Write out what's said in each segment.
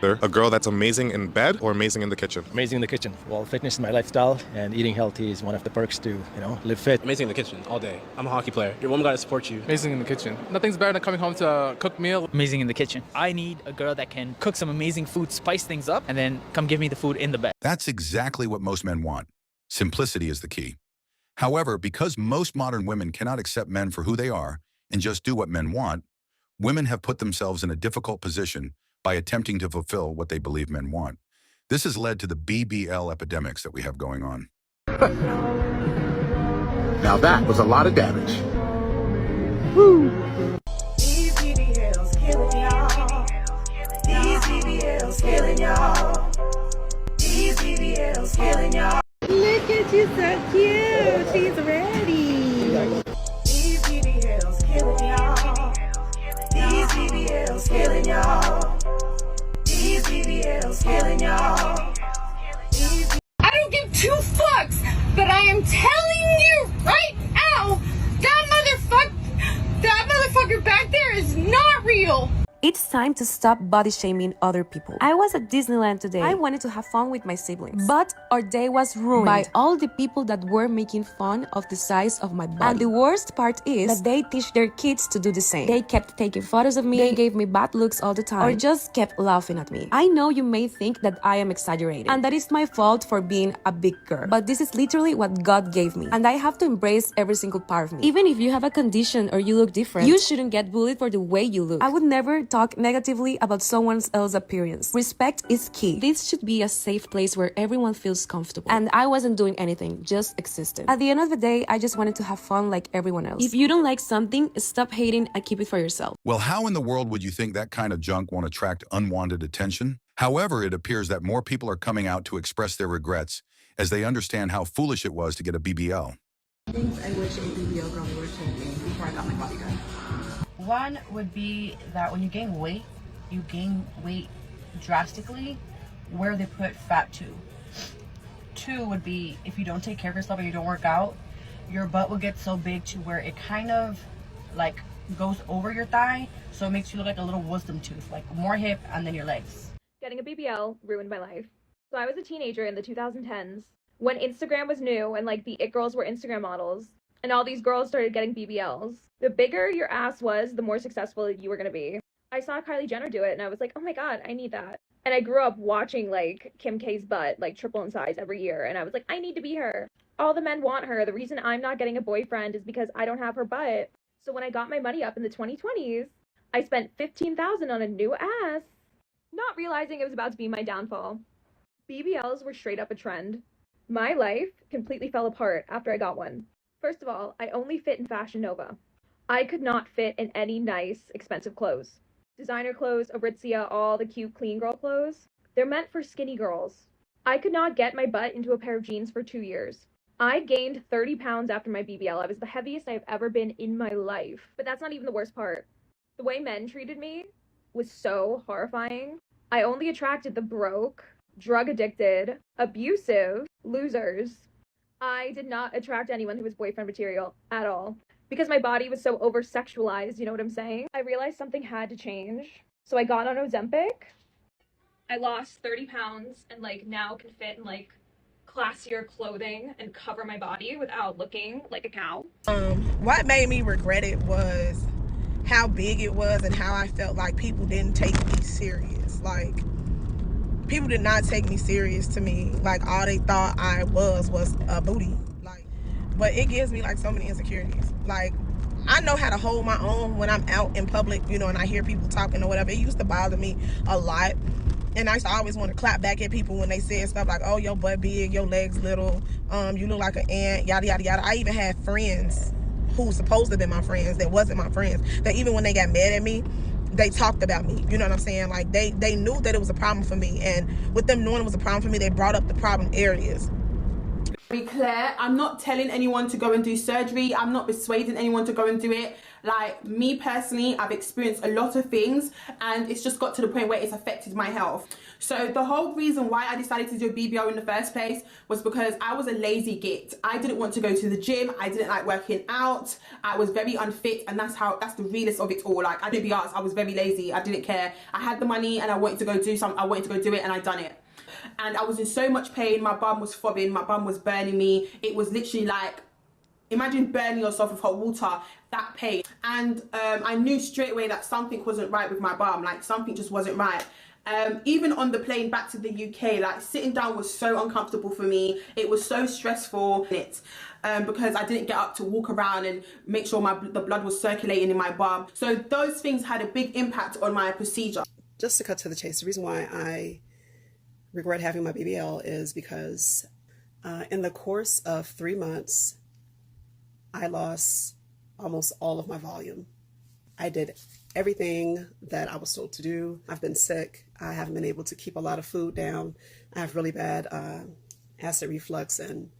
A girl that's amazing in bed or amazing in the kitchen? Amazing in the kitchen. Well, fitness is my lifestyle, and eating healthy is one of the perks to, live fit. Amazing in the kitchen all day. I'm a hockey player. Your woman got to support you. Amazing in the kitchen. Nothing's better than coming home to a cooked meal. Amazing in the kitchen. I need a girl that can cook some amazing food, spice things up, and then come give me the food in the bed. That's exactly what most men want. Simplicity is the key. However, because most modern women cannot accept men for who they are and just do what men want, women have put themselves in a difficult position by attempting to fulfill what they believe men want. This has led to the BBL epidemics that we have going on. Now that was a lot of damage. Woo! These BBLs killing y'all. These BBLs killing y'all. These BBLs killing y'all. Look at you, so cute. She's ready. These BBLs killing y'all. These BBLs killing y'all. These BBLs killing y'all. I don't give two fucks, but I am telling you right now, that motherfucker back there is not real. It's time to stop body shaming other people. I was at Disneyland today. I wanted to have fun with my siblings, but our day was ruined by all the people that were making fun of the size of my body. And the worst part is that they teach their kids to do the same. They kept taking photos of me, they gave me bad looks all the time, or just kept laughing at me. I know you may think that I am exaggerating, and that is my fault for being a big girl, but this is literally what God gave me, and I have to embrace every single part of me. Even if you have a condition or you look different, you shouldn't get bullied for the way you look. I would never talk negatively about someone else's appearance. Respect is key. This should be a safe place where everyone feels comfortable. And I wasn't doing anything, just existing. At the end of the day, I just wanted to have fun like everyone else. If you don't like something, stop hating and keep it for yourself. Well, how in the world would you think that kind of junk won't attract unwanted attention? However, it appears that more people are coming out to express their regrets as they understand how foolish it was to get a BBL. Things I wish a BBL girl would have told me before I got my body done. One would be that when you gain weight drastically where they put fat to. Two would be if you don't take care of yourself and you don't work out, your butt will get so big to where it kind of like goes over your thigh, so it makes you look like a little wisdom tooth, like more hip and then your legs. Getting a BBL ruined my life. So I was a teenager in the 2010s when Instagram was new and like the it girls were Instagram models. And all these girls started getting BBLs. The bigger your ass was, the more successful you were going to be. I saw Kylie Jenner do it, and I was like, oh my god, I need that. And I grew up watching, like, Kim K's butt, like, triple in size every year. And I was like, I need to be her. All the men want her. The reason I'm not getting a boyfriend is because I don't have her butt. So when I got my money up in the 2020s, I spent $15,000 on a new ass, not realizing it was about to be my downfall. BBLs were straight up a trend. My life completely fell apart after I got one. First of all, I only fit in Fashion Nova. I could not fit in any nice, expensive clothes. Designer clothes, Aritzia, all the cute, clean girl clothes. They're meant for skinny girls. I could not get my butt into a pair of jeans for 2 years. I gained 30 pounds after my BBL. I was the heaviest I've ever been in my life. But that's not even the worst part. The way men treated me was so horrifying. I only attracted the broke, drug addicted, abusive losers. I did not attract anyone who was boyfriend material at all because my body was so over-sexualized, you know what I'm saying? I realized something had to change, so I got on Ozempic. I lost 30 pounds and like now can fit in like classier clothing and cover my body without looking like a cow. What made me regret it was how big it was and how I felt like people didn't take me serious. Like, people did not take me serious to me. Like, all they thought I was a booty. Like, but it gives me like so many insecurities. Like, I know how to hold my own when I'm out in public, you know, and I hear people talking or whatever. It used to bother me a lot. And I used to always want to clap back at people when they said stuff like, oh, your butt big, your legs little, you look like an ant, yada, yada, yada. I even had friends who supposed to have been my friends that wasn't my friends, that even when they got mad at me, they talked about me. You know what I'm saying? Like, they knew that it was a problem for me. And with them knowing it was a problem for me, they brought up the problem areas. Be clear, I'm not telling anyone to go and do surgery. I'm not persuading anyone to go and do it. Like, me personally, I've experienced a lot of things, and it's just got to the point where it's affected my health. So the whole reason why I decided to do a BBL in the first place was because I was a lazy git. I didn't want to go to the gym. I didn't like working out. I was very unfit, and that's the realest of it all. Like, I didn't be honest, I was very lazy. I didn't care. I had the money and I wanted to go do something. I wanted to go do it, and I done it. And I was in so much pain. My bum was throbbing. My bum was burning me. It was literally like, imagine burning yourself with hot water, that pain. And I knew straight away that something wasn't right with my bum. Like, something just wasn't right. Even on the plane back to the UK, like, sitting down was so uncomfortable for me. It was so stressful because I didn't get up to walk around and make sure the blood was circulating in my bum. So those things had a big impact on my procedure. Just to cut to the chase, the reason why I regret having my BBL is because in the course of 3 months, I lost almost all of my volume. I did everything that I was told to do. I've been sick. I haven't been able to keep a lot of food down. I have really bad acid reflux and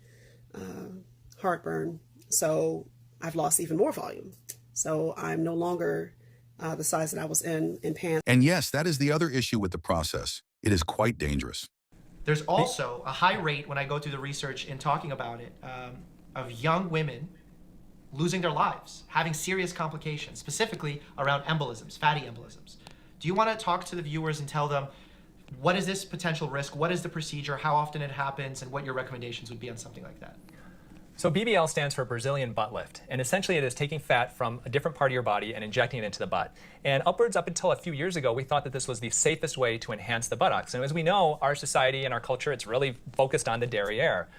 heartburn. So I've lost even more volume. So I'm no longer the size that I was in pants. And yes, that is the other issue with the process. It is quite dangerous. There's also a high rate, when I go through the research and talking about it, of young women losing their lives, having serious complications, specifically around embolisms, fatty embolisms. Do you want to talk to the viewers and tell them what is this potential risk, what is the procedure, how often it happens, and what your recommendations would be on something like that? So BBL stands for Brazilian butt lift, and essentially it is taking fat from a different part of your body and injecting it into the butt. And up until a few years ago, we thought that this was the safest way to enhance the buttocks. And as we know, our society and our culture, it's really focused on the derriere.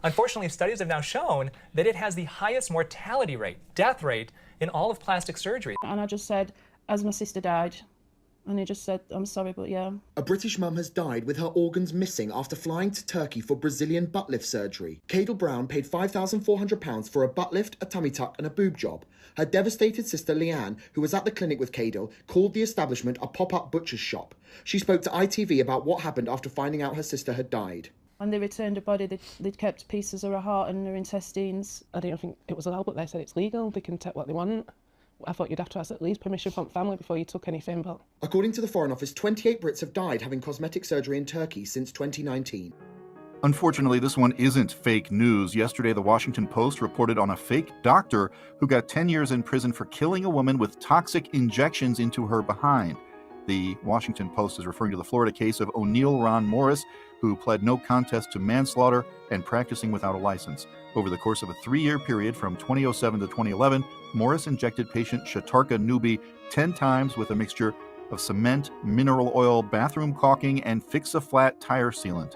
Unfortunately, studies have now shown that it has the highest mortality rate, death rate, in all of plastic surgery. And I just said, as my sister died, and he just said, I'm sorry, but yeah. A British mum has died with her organs missing after flying to Turkey for Brazilian butt lift surgery. Cadel Brown paid £5,400 for a butt lift, a tummy tuck and a boob job. Her devastated sister Leanne, who was at the clinic with Cadel, called the establishment a pop-up butcher's shop. She spoke to ITV about what happened after finding out her sister had died. When they returned her body, they'd kept pieces of her heart and her intestines. I don't think it was allowed, but they said it's legal. They can take what they want. I thought you'd have to ask at least permission from family before you took anything, but... According to the Foreign Office, 28 Brits have died having cosmetic surgery in Turkey since 2019. Unfortunately, this one isn't fake news. Yesterday, the Washington Post reported on a fake doctor who got 10 years in prison for killing a woman with toxic injections into her behind. The Washington Post is referring to the Florida case of O'Neill Ron Morris, who pled no contest to manslaughter and practicing without a license. Over the course of a 3-year period from 2007 to 2011, Morris injected patient Shatarka Newby 10 times with a mixture of cement, mineral oil, bathroom caulking, and fix-a-flat tire sealant.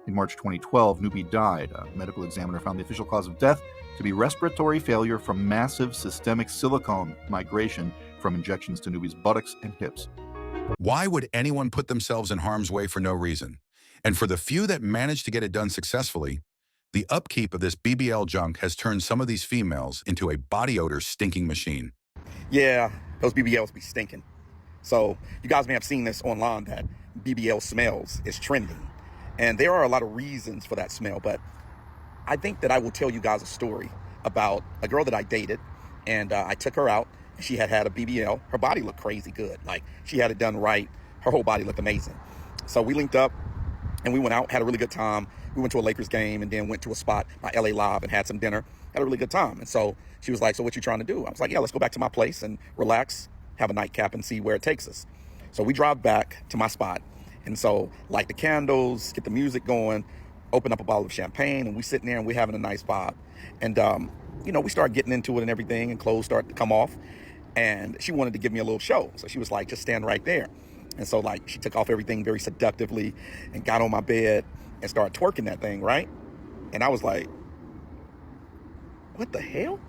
In March 2012, Newby died. A medical examiner found the official cause of death to be respiratory failure from massive systemic silicone migration from injections to Newby's buttocks and hips. Why would anyone put themselves in harm's way for no reason? And for the few that managed to get it done successfully, the upkeep of this BBL junk has turned some of these females into a body odor stinking machine. Yeah, those BBLs be stinking. So you guys may have seen this online that BBL smells is trending. And there are a lot of reasons for that smell, but I think that I will tell you guys a story about a girl that I dated, and I took her out. She had a BBL. Her body looked crazy good. Like, she had it done right. Her whole body looked amazing. So we linked up and we went out, had a really good time. We went to a Lakers game and then went to a spot by LA Live and had some dinner. Had a really good time. And so she was like, so what you trying to do? I was like, yeah, let's go back to my place and relax, have a nightcap and see where it takes us. So we drive back to my spot. And so light the candles, get the music going, open up a bottle of champagne, and we sitting there and we're having a nice vibe. And, we started getting into it and everything, and clothes started to come off. And she wanted to give me a little show. So she was like, just stand right there. And so, like, she took off everything very seductively and got on my bed and started twerking that thing, right? And I was like, what the hell?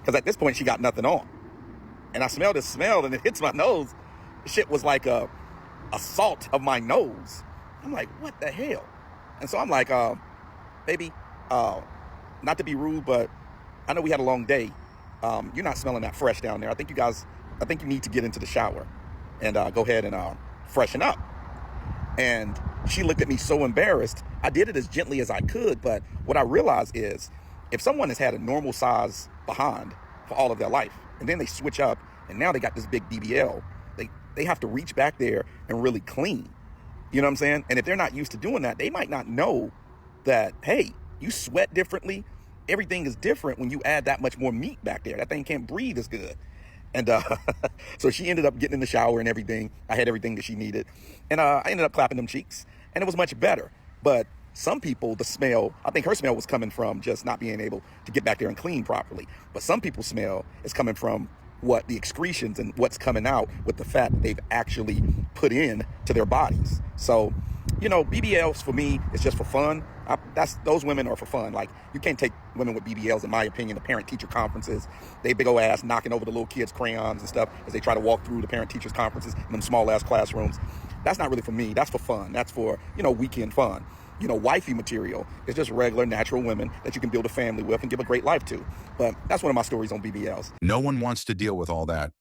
Because at this point, she got nothing on. And I smelled this smell, and it hits my nose. The shit was like a assault of my nose. I'm like, what the hell? And so I'm like, baby, not to be rude, but I know we had a long day. You're not smelling that fresh down there. I think you need to get into the shower and go ahead and freshen up. And she looked at me so embarrassed. I did it as gently as I could, but what I realized is if someone has had a normal size behind for all of their life, And then they switch up, and now they got this big BBL. They have to reach back there and really clean. You know what I'm saying? And if they're not used to doing that, they might not know that, hey, you sweat differently. Everything is different when you add that much more meat back there. That thing can't breathe as good. And so she ended up getting in the shower and everything. I had everything that she needed. And I ended up clapping them cheeks. And it was much better. But some people, the smell, I think her smell was coming from just not being able to get back there and clean properly. But some people's smell is coming from what the excretions and what's coming out with the fat that they've actually put in to their bodies. So, you know, BBLs for me is just for fun. Those women are for fun. Like, you can't take women with BBLs, in my opinion, to parent-teacher conferences. They big old ass knocking over the little kids' crayons and stuff as they try to walk through the parent-teachers conferences in them small-ass classrooms. That's not really for me. That's for fun. That's for, you know, weekend fun. You know, wifey material is just regular, natural women that you can build a family with and give a great life to. But that's one of my stories on BBLs. No one wants to deal with all that.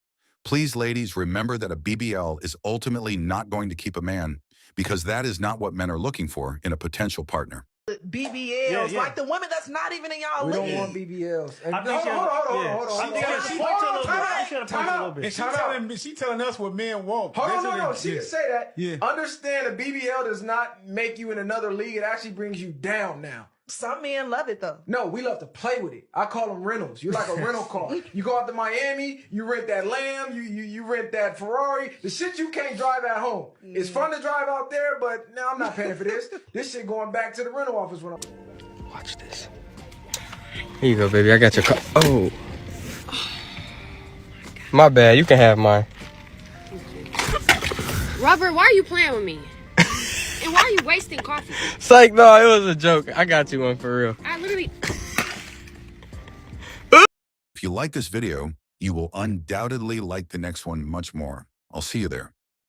Please, ladies, remember that a BBL is ultimately not going to keep a man, because that is not what men are looking for in a potential partner. BBLs, like the women that's not even in y'all league. We don't want BBLs. Hold on. She telling us what men want. Hold on, no. She didn't say that. Yeah. Understand a BBL does not make you in another league. It actually brings you down now. Some men love it though. No, we love to play with it. I call them rentals. You're like a rental car. You go out to Miami, you rent that Lamb, you rent that Ferrari. The shit you can't drive at home. It's fun to drive out there, but now I'm not paying for this. This shit going back to the rental office when I'm... Watch this. Here you go, baby. I got your car. Oh. My bad. You can have mine. Robert, why are you playing with me? And why are you wasting coffee? Psych, no, it was a joke. I got you one for real. I literally... If you like this video, you will undoubtedly like the next one much more. I'll see you there.